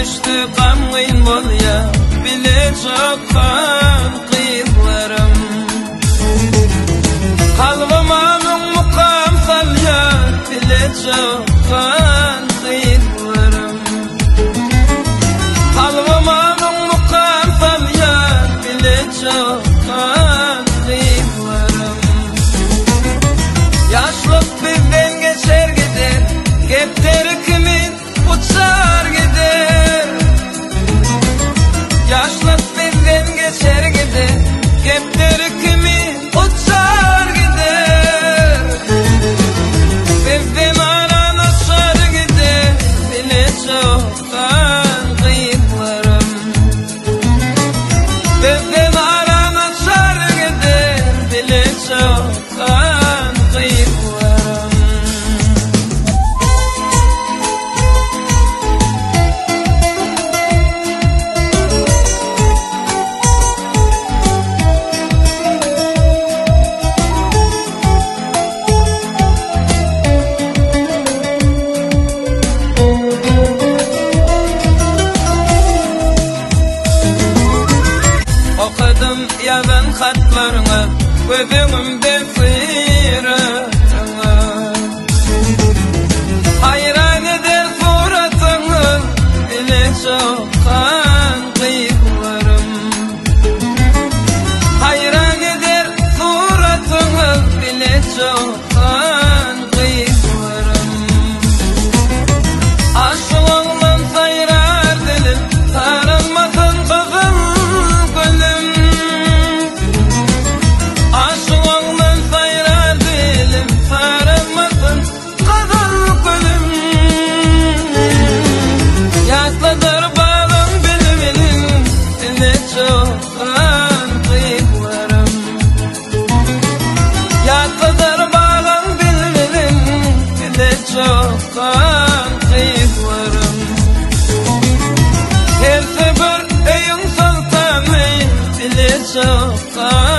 düştü gamgyn bolýa, bile çokkan kıyıklarım. Kalbıma mukam salya, bile çokkan kıyıklarım. Kalbıma mukam salya, bile çokkan kıyıklarım. Yaşlık bizden geçer gider, gepleri kimin uçar gider. Yaşlık bizden geçer gider, gepleri kimin uçar gider. Bizden aranışar gider, bile çoktan kıyıklarım. Bizden aranışar gider, bile çoktan kıyıklarım. Okudum yazan hatlarını, gözümde sıyratını. Hayran eder suratını, bile çokkan kıyıklarım. Hayran eder suratını, bile çokkan kıyıklarım. Aşığından sayrar dilim, sarılmasın kızım gülüm. Aşığından sayrar dilim, sarılmasın kızım gülüm. Yaşlıdır bağım bilbilin, bile çokkan kıyıklarım. Yaşlıdır bağım bilbilin, bile çokkan kıyıklarım. Her sefer eyün sultanı, bile çokkan